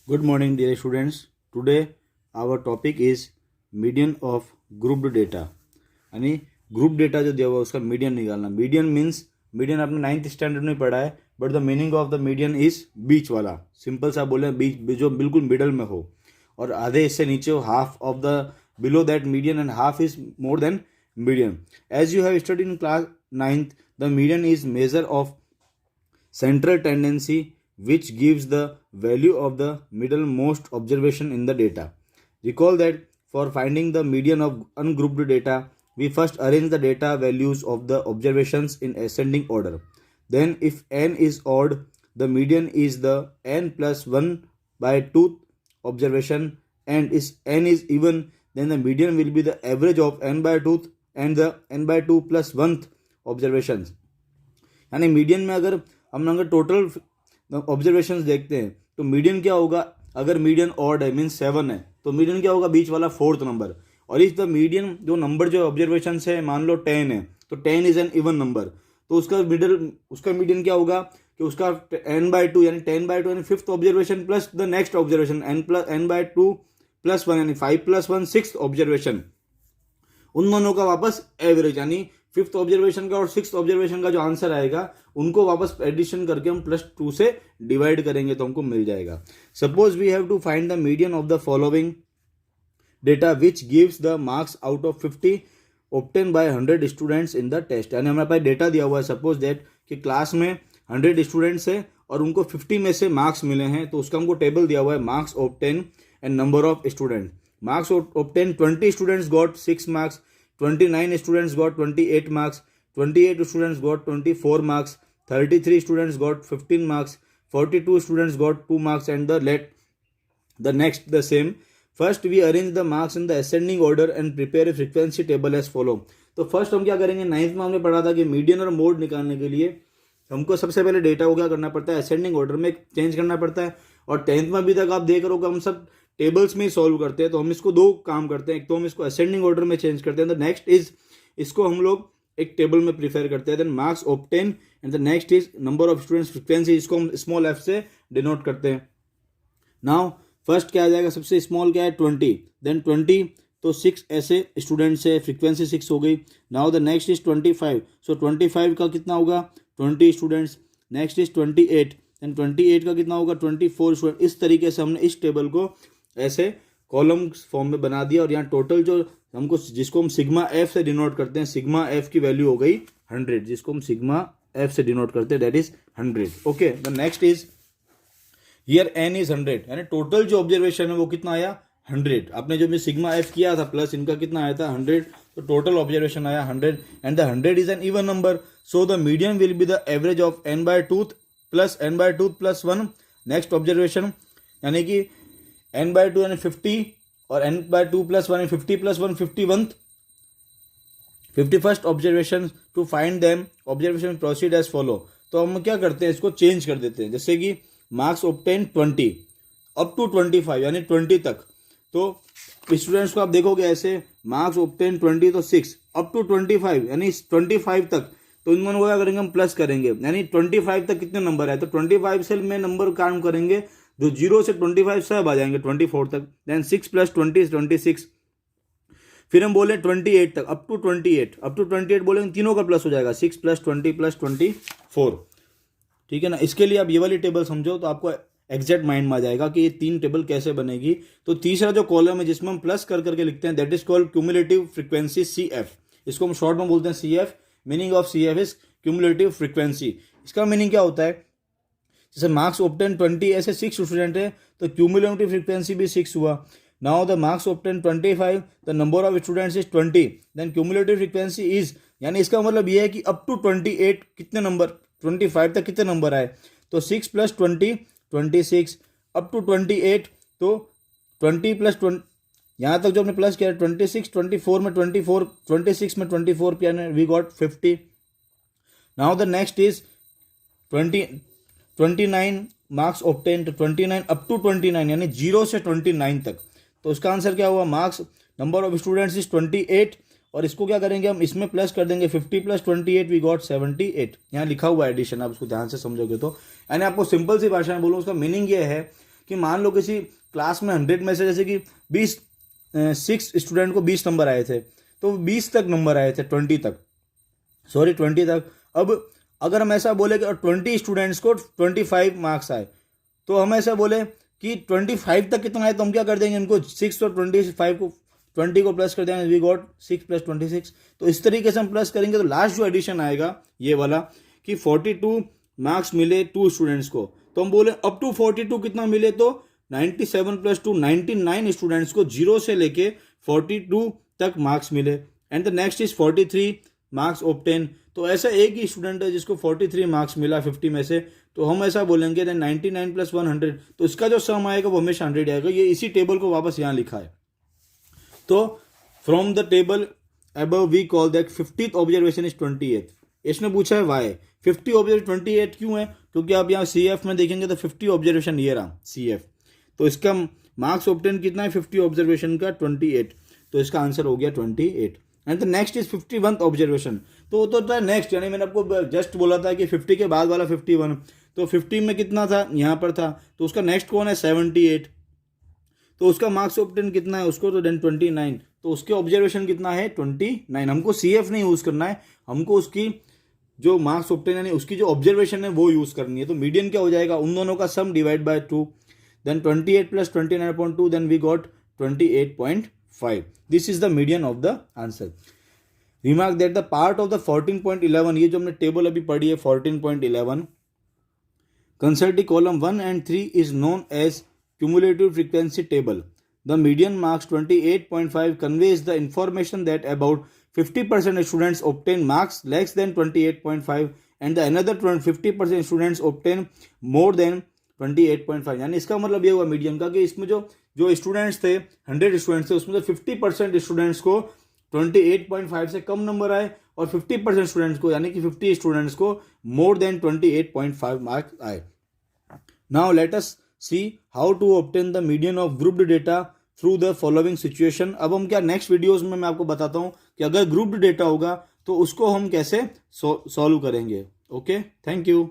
Good morning, dear students. Today our topic is median of grouped data. यानी group data जो दिया हुआ है उसका मीडियन निकालना. मीडियन मीन्स मीडियन आपने 9th स्टैंडर्ड में पढ़ा है, but the meaning of the median is बीच वाला. सिंपल सा बोले बीच, जो बिल्कुल मिडल में हो और आधे इससे नीचे हो, half of the below that median and half is more than median. As you have studied in class 9th, the median is measure of central tendency which gives the value of the middlemost observation in the data. Recall that for finding the median of ungrouped data, we first arrange the data values of the observations in ascending order. Then if n is odd, the median is the n plus 1 by 2 observation, and if n is even, then the median will be the average of n by 2 and the n by 2 plus 1th observations. यानी median में अगर total observations देखते हैं तो median क्या होगा. अगर median odd है मीन्स 7 है तो मीडियन क्या होगा, बीच वाला 4th नंबर. और इस द मीडियन जो नंबर जो ऑब्जर्वेशन है मान लो 10 है तो 10 इज एन इवन नंबर, तो उसका मीडियन क्या होगा कि उसका n/2 यानी 10/2 यानी 5th observation plus the next observation n/2 plus 1 यानी 5 प्लस 1 6th ऑब्जर्वेशन, उन दोनों का वापस एवरेज यानी 5th ऑब्जर्वेशन का और 6th ऑब्जर्वेशन का जो आंसर आएगा उनको वापस एडिशन करके हम +2 से डिवाइड करेंगे तो हमको मिल जाएगा. Suppose we have to find the median of the following data which gives the marks out of 50 obtain by 100 students in the test. यानी हमारे पास डेटा दिया हुआ है, सपोज दैट कि क्लास में 100 स्टूडेंट्स है और उनको 50 में से मार्क्स मिले हैं, तो उसका हमको टेबल दिया हुआ है marks obtain and number of student. Marks obtain 20 students got 6 marks, 29 students got 28 marks, 28 students got 24 marks, 33 students got 15 marks, 42 students got 2 marks, and the next the same. First we arrange the marks in the ascending order and prepare a frequency table as follow. तो first हम क्या करेंगे, 9th में हमने पढ़ा था कि median और मोड निकालने के लिए हमको सबसे पहले डेटा को क्या करना पड़ता है, असेंडिंग ऑर्डर में चेंज करना पड़ता है. और 10th में अभी तक आप देख रहे हो हम सब टेबल्स में ही सॉल्व करते हैं, तो हम इसको 2 काम करते हैं. एक तो हम इसको असेंडिंग ऑर्डर में चेंज करते हैं, द नेक्स्ट इज इसको हम लोग एक टेबल में प्रिफेयर करते हैं. Then marks obtain and the next is number of students frequency, इसको हम स्मॉल एफ से डिनोट करते हैं. नाउ फर्स्ट क्या आ जाएगा, सबसे स्मॉल क्या है 20, देन 20 तो 6 ऐसे स्टूडेंट्स है, फ्रीक्वेंसी 6 हो गई. नाउ द नेक्स्ट इज 25, सो 25 का कितना होगा 20 स्टूडेंट्स. नेक्स्ट इज 28, देन 28 का कितना होगा 24 स्टूडेंट. इस तरीके से हमने इस टेबल को ऐसे कॉलम फॉर्म में बना दिया. और यहाँ टोटल जो हमको जिसको हम सिग्मा एफ से डिनोट करते हैं, सिग्मा एफ की वैल्यू हो गई 100, जिसको हम सिग्मा एफ से डिनोट करते हैं that is 100. Okay, the next is here n is 100, यानी टोटल जो ऑब्जर्वेशन है वो कितना आया 100. आपने जो भी सिग्मा एफ किया था प्लस इनका कितना आया था 100, तो टोटल ऑब्जर्वेशन आया 100 and the 100 is an even number, so the median will be the average of n/2 plus n/2 plus 1 next observation, यानी कि n/2 यानी 50 और n/2 plus 1 50 plus 1 51st observation. To find them observation proceed as follow. तो हम क्या करते हैं, इसको चेंज कर देते हैं. जैसे कि मार्क्स ऑब्टेन 20 अप टू 25 यानी 20 तक, तो स्टूडेंट्स को आप देखोगे ऐसे मार्क्स ऑब्टेन 20 तो 6 अप टू 25 यानी 25 तक, तो इन दोनों को क्या करेंगे हम प्लस करेंगे. यानी 25 तक कितने नंबर है, तो 25 से में नंबर काउंट करेंगे, जो 0 से 25 सब आ जाएंगे 24 तक. Then 6 plus 20 is 26. फिर हम बोले 28 तक, अप टू 28 बोलेंगे तीनों का प्लस हो जाएगा, 6 प्लस 20 प्लस 24. ठीक है ना. इसके लिए आप ये वाली टेबल समझो तो आपको एग्जैक्ट माइंड में आ जाएगा कि ये 3 टेबल कैसे बनेगी. तो तीसरा जो कॉलम है जिसमें हम प्लस कर करके लिखते हैं that is called cumulative frequency CF. इसको हम शॉर्ट में बोलते हैं CF. Meaning of CF is cumulative frequency. इसका मीनिंग क्या होता है, जैसे मार्क्स ऑब्टेन 20 ऐसे 6 स्टूडेंट है तो क्यूमुलेटिव फ्रीक्वेंसी भी 6 हुआ. Now the marks obtain 25, the number of students is 20, then cumulative frequency is, यानी इसका मतलब ये है कि अप टू 28 कितने नंबर 25 तक कितने नंबर आए, तो 6 प्लस 20 26 अप टू 28, तो 20 प्लस 20 यहाँ तक जो हमने प्लस किया 26 24 में 24 26 में 24 किया we got 50. Now the next is 29 marks obtain, तो 29 अप टू 29 यानी 0 से 29 तक, तो उसका आंसर क्या हुआ, marks number of students is 28 और इसको क्या करेंगे हम इसमें प्लस कर देंगे 50 प्लस 28 वी गॉट 78. यहाँ लिखा हुआ एडिशन, आप उसको ध्यान से समझोगे तो. यानी आपको सिंपल सी भाषा में बोलूँ उसका मीनिंग ये है कि मान लो किसी क्लास में 100 में से जैसे कि 6 स्टूडेंट को 20 नंबर आए थे, तो 20 तक नंबर आए थे, 20 तक। अब अगर हम ऐसा बोले कि 20 स्टूडेंट्स को 25 मार्क्स आए, तो हम ऐसा बोले कि 25 तक कितना है, तो हम क्या कर देंगे, इनको 6 और 25 को 20 को प्लस कर देंगे, वी गॉट 6 + 26। तो इस तरीके से हम प्लस करेंगे तो लास्ट जो एडिशन आएगा ये वाला कि 42 मार्क्स मिले 2 स्टूडेंट्स को, तो हम बोले अप टू 42 कितना मिले, तो 97 + 2 99 स्टूडेंट्स को 0 से लेके 42 तक मार्क्स मिले। And the next is 43 marks obtain. तो ऐसा एक ही स्टूडेंट है जिसको 43 मार्क्स मिला 50 में से, तो हम ऐसा बोलेंगे 99 + 100, तो इसका जो सम आएगा वो हमेशा 100 आएगा। ये इसी टेबल को वापस यहाँ लिखा है। तो from the table above we call that 50th observation is 28। इसने पूछा है वाई 50 ऑब्जर्वेशन 28 क्यों है, क्योंकि आप यहाँ CF में देखेंगे तो 50 ऑब्जर्वेशन ये रहा CF, तो इसका मार्क्स ऑब्टेन कितना है 50 ऑब्जर्वेशन का 28, तो इसका आंसर हो गया 28। And the next is 51th observation, तो होता है नेक्स्ट, यानी मैंने आपको जस्ट बोला था कि 50 के बाद वाला 51, तो 50 में कितना था, यहाँ पर था, तो उसका नेक्स्ट कौन है 78, तो उसका मार्क्स ऑब्टेन कितना है उसको, तो 29, तो उसके ऑब्जर्वेशन कितना है 29। हमको CF नहीं यूज करना है, हमको उसकी जो मार्क्स ऑब्टेन यानी उसकी जो ऑब्जर्वेशन है वो यूज करनी है। तो मीडियन क्या हो जाएगा, उन दोनों का sum divide by 2, then 28 + 29.2, then we got 28.5। This is the median of the answer. Remark that the part of the 14.11, ये जो हमने टेबल अभी पढ़ी है 14.11, consulting column 1 and 3 is known as cumulative frequency table. The median marks 28.5 conveys the information that about 50% students obtain marks less than 28.5 and the another 50% students obtain more than 28.5। यानी इसका मतलब ये हुआ मीडियन का कि इसमें जो स्टूडेंट्स थे 100 स्टूडेंट्स थे उसमें से 50% स्टूडेंट्स को 28.5 से कम नंबर आए और 50% स्टूडेंट्स को यानी कि 50 स्टूडेंट्स को मोर देन 28.5 मार्क्स आए। Now let us see how to obtain the median of grouped data through the following situation. अब हम क्या नेक्स्ट वीडियोस में मैं आपको बताता हूं कि अगर ग्रुप्ड डेटा होगा तो उसको हम कैसे सॉल्व करेंगे। Okay, thank you.